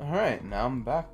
Alright, now I'm back.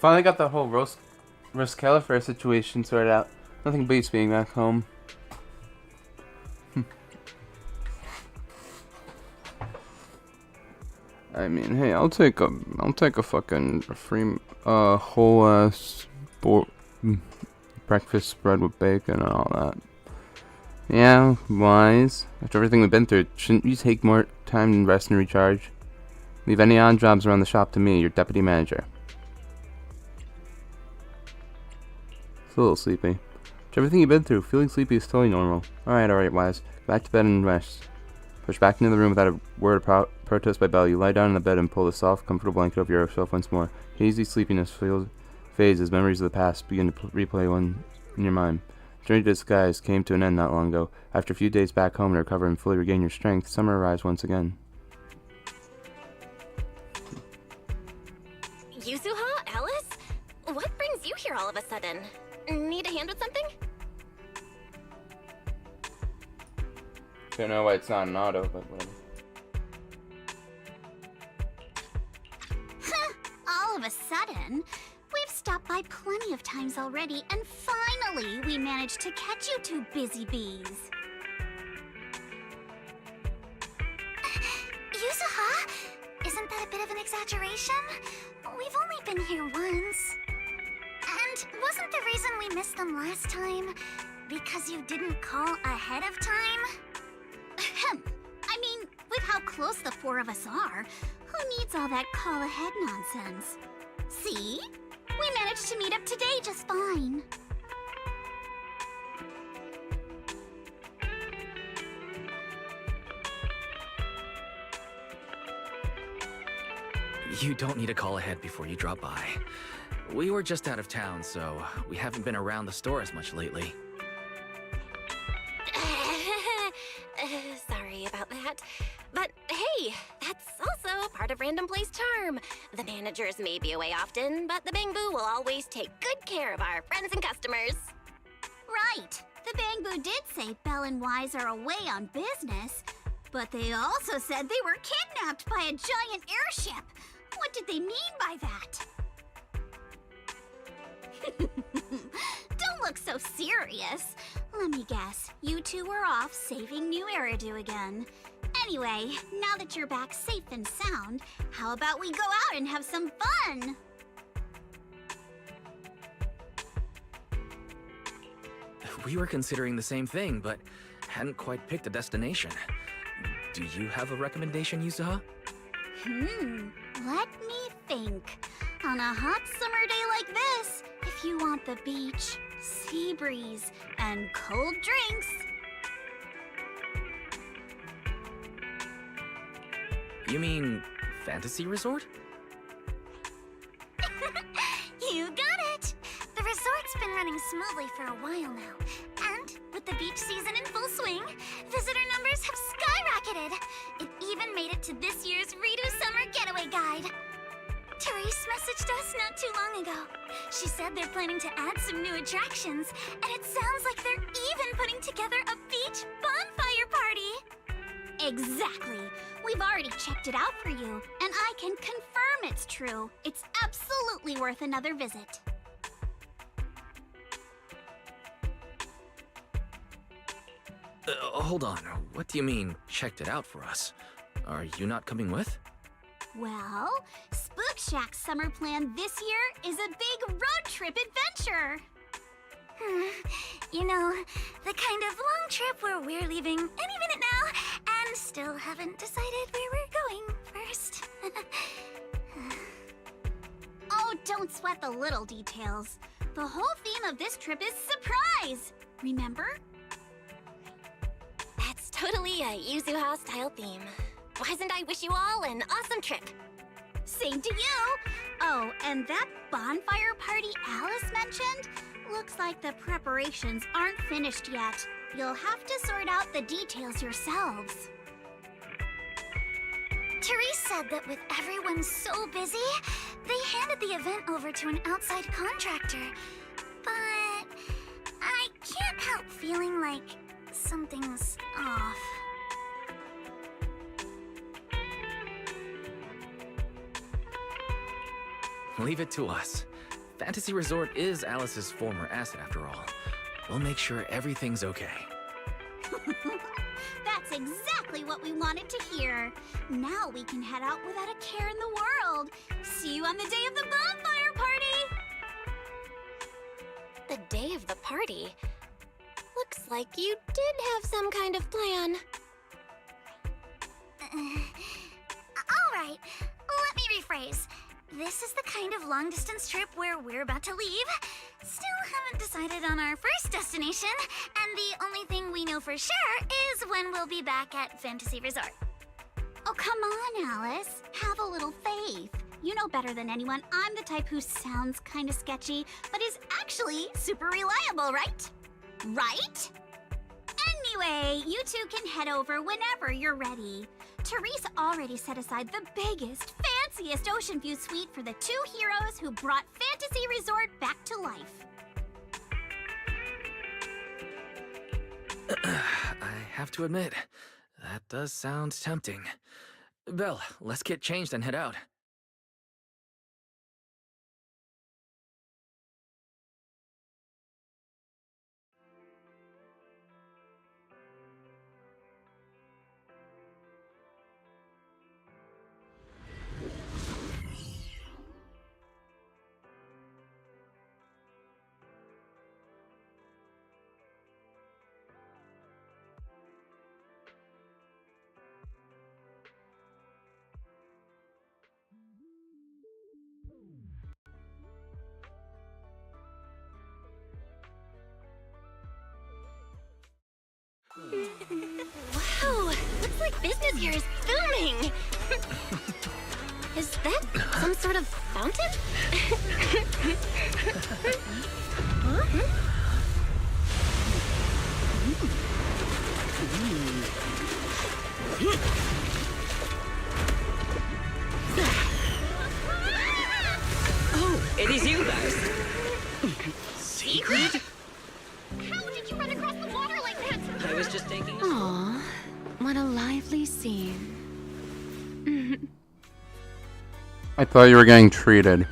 Finally got the whole Roast Califer situation sorted out. Nothing beats being back home. I mean, hey, I'll take a fucking free whole ass breakfast spread with bacon and all that. Yeah, wise. After everything we've been through, shouldn't you take more time and rest and recharge? Leave any odd jobs around the shop to me, your deputy manager. It's a little sleepy. After everything you've been through, feeling sleepy is totally normal. Alright, Wise. Back to bed and rest. Push back into the room without a word of protest by Belle. You lie down in the bed and pull the soft, comfortable blanket over yourself once more. Hazy sleepiness fades as memories of the past begin to replay in your mind. Journey to Disguise came to an end not long ago. After a few days back home to recover and fully regain your strength, summer arrives once again. Yuzuha? Alice? What brings you here all of a sudden? Need a hand with something? Don't know why it's not an auto, but whatever. All of a sudden? We've stopped by plenty of times already, and finally we managed to catch you two busy bees. Yuzuha? Isn't that a bit of an exaggeration? We've only been here once. And wasn't the reason we missed them last time because you didn't call ahead of time? I mean, with how close the four of us are, who needs all that call ahead nonsense? See? We managed to meet up today just fine. You don't need a call ahead before you drop by. We were just out of town, so we haven't been around the store as much lately. Sorry about that. But hey, that's also part of Random Play's charm. The managers may be away often, but the Bangbu will always take good care of our friends and customers. Right. The Bangbu did say Belle and Wise are away on business, but they also said they were kidnapped by a giant airship. What did they mean by that? Don't look so serious. Let me guess, you two were off saving New Eridu again. Anyway, now that you're back safe and sound, how about we go out and have some fun? We were considering the same thing, but hadn't quite picked a destination. Do you have a recommendation, Yuzuha? Let me think. On a hot summer day like this, if you want the beach, sea breeze, and cold drinks... You mean Fantasy Resort? You got it! The resort's been running smoothly for a while now. And with the beach season in full swing, visitor numbers have skyrocketed. It even made it to this year's Redo Summer Getaway Guide. Therese messaged us not too long ago. She said they're planning to add some new attractions, and it sounds like they're even putting together a beach bonfire party. Exactly. We've already checked it out for you, and I can confirm it's true. It's absolutely worth another visit. Hold on. What do you mean, checked it out for us? Are you not coming with? Well, Spook Shack's summer plan this year is a big road trip adventure. You know, the kind of long trip where we're leaving any minute now and still haven't decided where we're going first. Oh, don't sweat the little details. The whole theme of this trip is surprise, remember? That's totally a Yuzuha-style theme. Why doesn't I wish you all an awesome trip? Same to you! Oh, and that bonfire party Alice mentioned? Looks like the preparations aren't finished yet. You'll have to sort out the details yourselves. Therese said that with everyone so busy, they handed the event over to an outside contractor. But I can't help feeling like something's off. Leave it to us. Fantasy Resort is Alice's former asset after all. We'll make sure everything's okay. That's exactly what we wanted to hear. Now we can head out without a care in the world. See you on the day of the bonfire party! The day of the party? Looks like you did have some kind of plan. Alright, let me rephrase. This is the kind of long-distance trip where we're about to leave. Still haven't decided on our first destination, and the only thing we know for sure is when we'll be back at Fantasy Resort. Oh, come on, Alice. Have a little faith. You know better than anyone I'm the type who sounds kinda sketchy, but is actually super reliable, right? Right? Anyway, you two can head over whenever you're ready. Therese already set aside the biggest, fanciest ocean view suite for the two heroes who brought Fantasy Resort back to life. I have to admit, that does sound tempting. Belle, let's get changed and head out. Wow, looks like business here is booming. Is that some sort of fountain? Huh? Oh, it is you guys. Secret? How did you run across the water like that? I was just taking a... Aw, what a lively scene. I thought you were getting treated.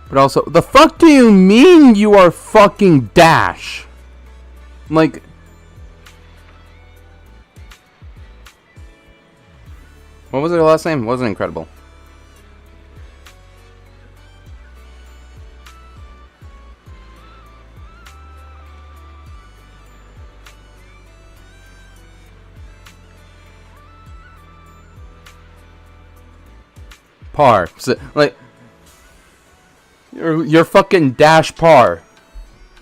But also, the fuck do you mean you are fucking Dash? Like... What was her last name? It wasn't Incredible. Par. Like... You're fucking Dash Par.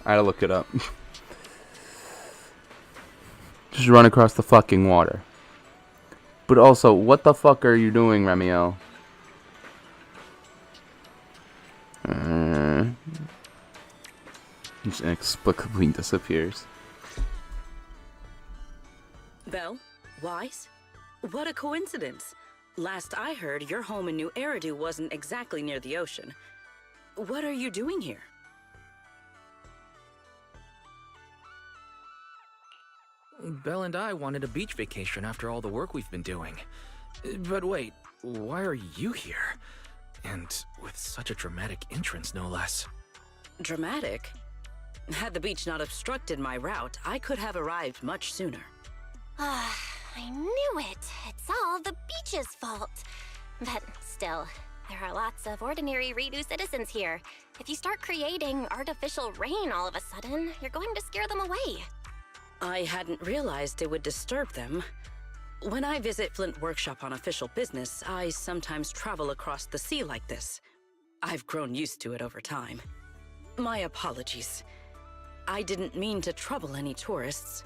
I had to look it up. Just run across the fucking water. But also, what the fuck are you doing, Remiel? Just inexplicably disappears. Belle? Wise? What a coincidence. Last I heard, your home in New Eridu wasn't exactly near the ocean. What are you doing here? Belle and I wanted a beach vacation after all the work we've been doing. But wait, why are you here? And with such a dramatic entrance, no less. Dramatic? Had the beach not obstructed my route, I could have arrived much sooner. I knew it. It's all the beach's fault. But still, there are lots of ordinary Redo citizens here. If you start creating artificial rain all of a sudden, you're going to scare them away. I hadn't realized it would disturb them. When I visit Flint Workshop on official business, I sometimes travel across the sea like this. I've grown used to it over time. My apologies. I didn't mean to trouble any tourists.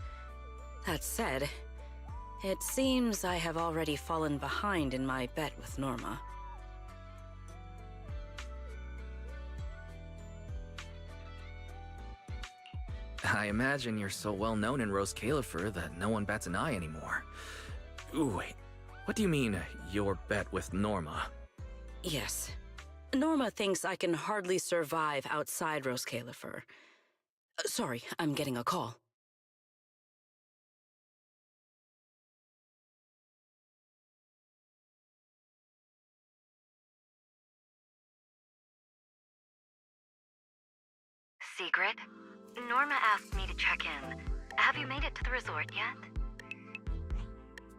That said, it seems I have already fallen behind in my bet with Norma. I imagine you're so well known in Rose Califer that no one bats an eye anymore. Ooh, wait, what do you mean, your bet with Norma? Yes. Norma thinks I can hardly survive outside Rose Califer. Sorry, I'm getting a call. Secret? Norma asked me to check in. Have you made it to the resort yet?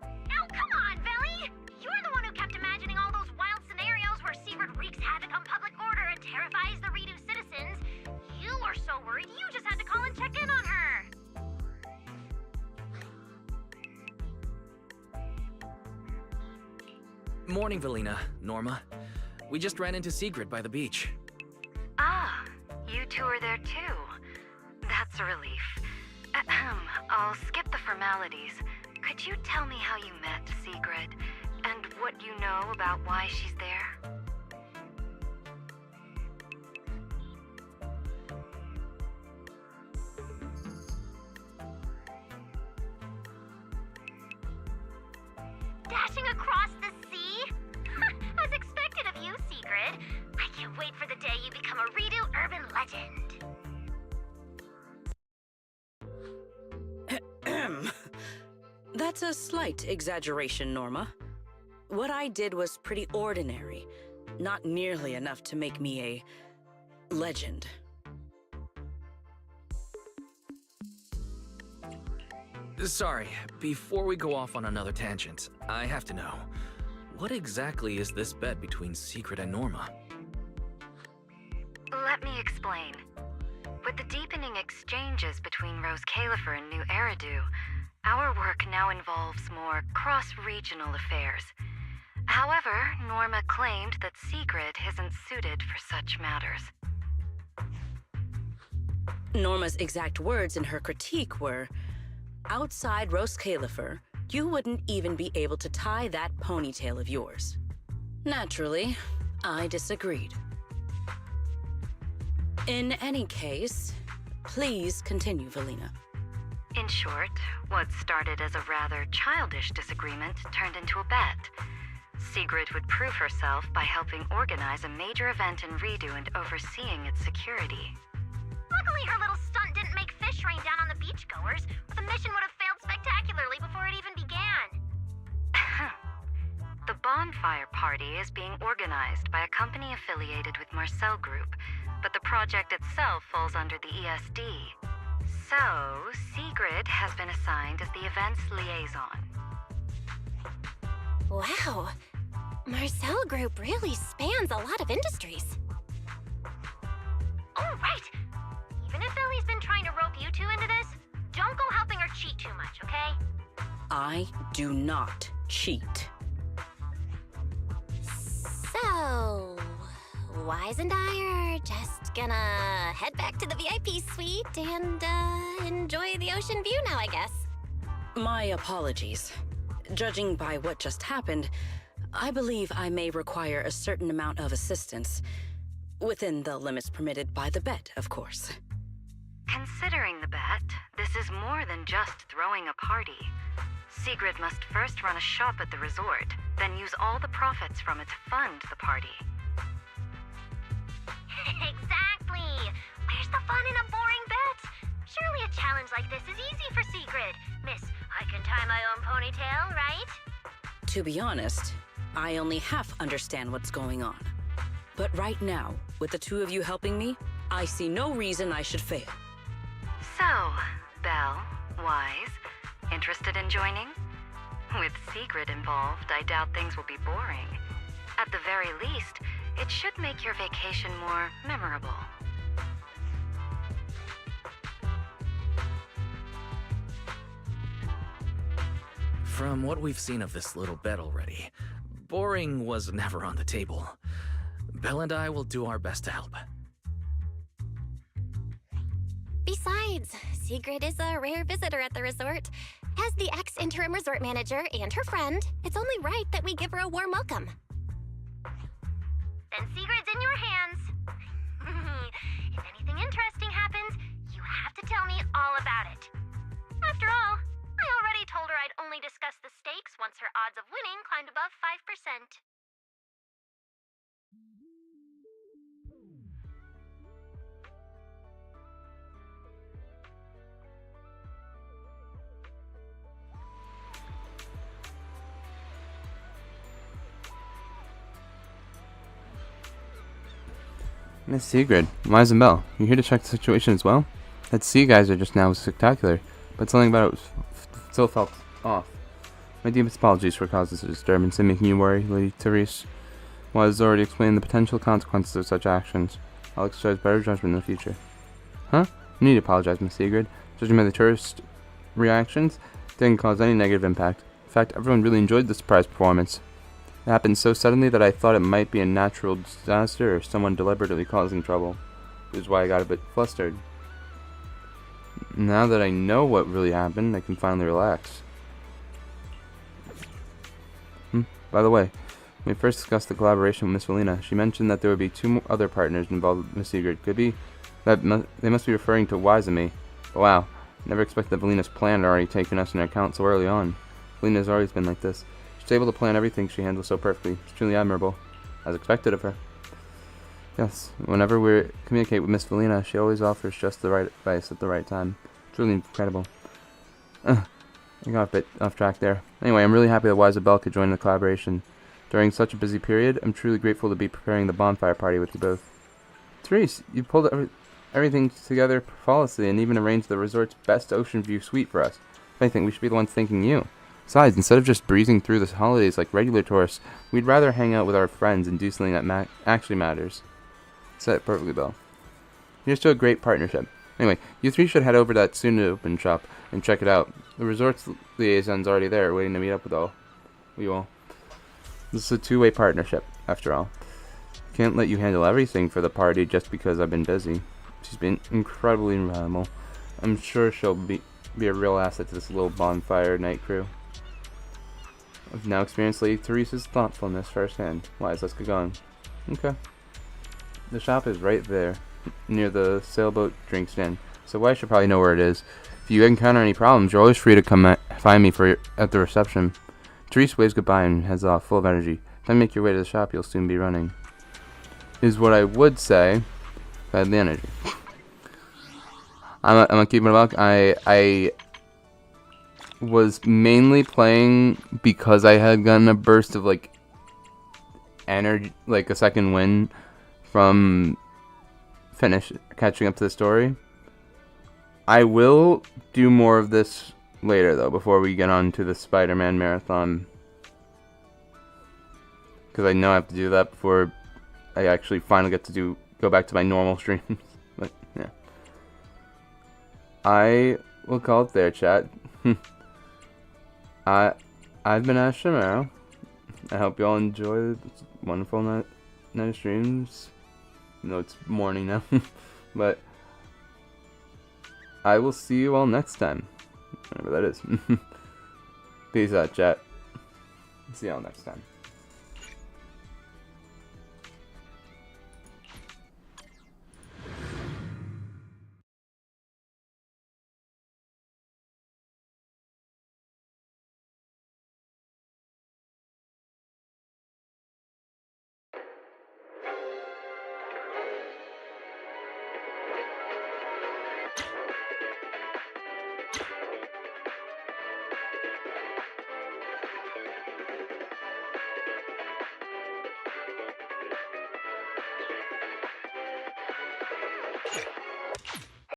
Oh, come on, Belly! You're the one who kept imagining all those wild scenarios where Secret wreaks havoc on public order and terrifies the Redo citizens. You were so worried you just had to call and check in on her. Morning, Velina, Norma. We just ran into Sigrid by the beach. Ah, you two are there too. That's a relief. Ahem, I'll skip the formalities. Could you tell me how you met Sigrid, and what you know about why she's there? Dashing across the sea? As expected of you, Sigrid. I can't wait for the day you become a Redo urban legend. That's a slight exaggeration, Norma. What I did was pretty ordinary, not nearly enough to make me a legend. Sorry, before we go off on another tangent, I have to know, what exactly is this bet between Secret and Norma? Let me explain. With the deepening exchanges between Rose Califer and New Eridu, our work now involves more cross-regional affairs. However, Norma claimed that Secret isn't suited for such matters. Norma's exact words in her critique were, outside Rose Califer, you wouldn't even be able to tie that ponytail of yours. Naturally, I disagreed. In any case, please continue, Velina. In short, what started as a rather childish disagreement turned into a bet. Sigrid would prove herself by helping organize a major event in Redo and overseeing its security. Luckily, her little stunt didn't make fish rain down on the beachgoers, or the mission would have failed spectacularly before it even began. The bonfire party is being organized by a company affiliated with Marcel Group, but the project itself falls under the ESD. So, Sigrid has been assigned as the event's liaison. Wow. Marcel Group really spans a lot of industries. Oh, right! Even if Ellie's been trying to rope you two into this, don't go helping her cheat too much, okay? I do not cheat. So, Wise and I are just gonna head back to the VIP suite and enjoy the ocean view now, I guess. My apologies. Judging by what just happened, I believe I may require a certain amount of assistance. Within the limits permitted by the bet, of course. Considering the bet, this is more than just throwing a party. Sigrid must first run a shop at the resort, then use all the profits from it to fund the party. Exactly! Where's the fun in a boring bet? Surely a challenge like this is easy for Sigrid. Miss, I can tie my own ponytail, right? To be honest, I only half understand what's going on. But right now, with the two of you helping me, I see no reason I should fail. So, Belle, Wise, interested in joining? With Sigrid involved, I doubt things will be boring. At the very least, it should make your vacation more memorable. From what we've seen of this little bed already, boring was never on the table. Belle and I will do our best to help. Besides, Sigrid is a rare visitor at the resort. As the ex-interim resort manager and her friend, it's only right that we give her a warm welcome. Then Sigrid's in your hands. If anything interesting happens, you have to tell me all about it. After all, I already told her I'd only discuss the stakes once her odds of winning climbed above 5%. Miss Sigrid, Wise and Belle, you here to check the situation as well? That sea geyser just now was spectacular, but something about it still felt off. My deepest apologies for causing such disturbance and making you worry, Lady Therese. Wise already explained the potential consequences of such actions. I'll exercise better judgment in the future. Huh? You need to apologize, Miss Sigrid. Judging by the tourist reactions, it didn't cause any negative impact. In fact, everyone really enjoyed the surprise performance. It happened so suddenly that I thought it might be a natural disaster or someone deliberately causing trouble. Which is why I got a bit flustered. Now that I know what really happened, I can finally relax. By the way, when we first discussed the collaboration with Miss Valina, she mentioned that there would be two other partners involved with Miss Sigrid. Could be that they must be referring to Wise and me. But wow, never expected that Valina's plan had already taken us into account so early on. Valina's always been like this. She's able to plan everything she handles so perfectly. It's truly admirable, as expected of her. Yes, whenever we communicate with Miss Valina, she always offers just the right advice at the right time. Truly incredible. I got a bit off track there. Anyway, I'm really happy that Wise and Belle could join the collaboration. During such a busy period, I'm truly grateful to be preparing the bonfire party with you both. Therese, you pulled everything together flawlessly and even arranged the resort's best ocean view suite for us. If anything, we should be the ones thanking you. Besides, instead of just breezing through the holidays like regular tourists, we'd rather hang out with our friends and do something that actually matters. Said it perfectly, Belle. Here's to a great partnership. Anyway, you three should head over to that soon-to-open shop and check it out. The resort's liaison's already there, waiting to meet up with you all. This is a two-way partnership, after all. Can't let you handle everything for the party just because I've been busy. She's been incredibly reliable. I'm sure she'll be a real asset to this little bonfire night crew. I've now experienced Lady Therese's thoughtfulness firsthand. Wise, let's get going. Okay. The shop is right there, near the sailboat drink stand, so Wise should probably know where it is. If you encounter any problems, you're always free to come find me at the reception. Therese waves goodbye and heads off, full of energy. Then make your way to the shop, you'll soon be running. Is what I would say if I had the energy. I'm gonna keep it a buck. I was mainly playing because I had gotten a burst of like energy, like a second win from catching up to the story. I will do more of this later though, before we get on to the Spider-Man marathon, because I know I have to do that before I actually finally get to go back to my normal streams. But yeah, I will call it there, chat. I've been Ash Shamaro. I hope you all enjoy this wonderful night of streams. I know it's morning now, but I will see you all next time, whatever that is. Peace out, chat. See y'all next time.